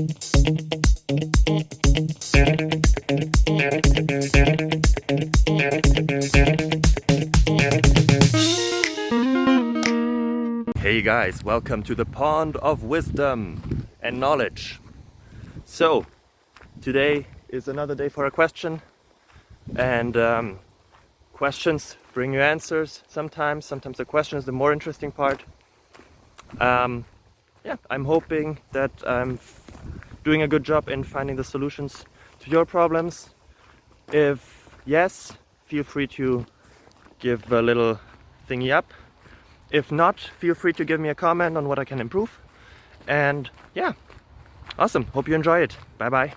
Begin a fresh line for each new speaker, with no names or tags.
Hey guys, welcome to the pond of wisdom and knowledge. So, today is another day for a question, and questions bring you answers sometimes the question is the more interesting part. I'm hoping that I'm doing a good job in finding the solutions to your problems. If yes, feel free to give a little thingy up. If not, feel free to give me a comment on what I can improve. And yeah, awesome. Hope you enjoy it. Bye bye.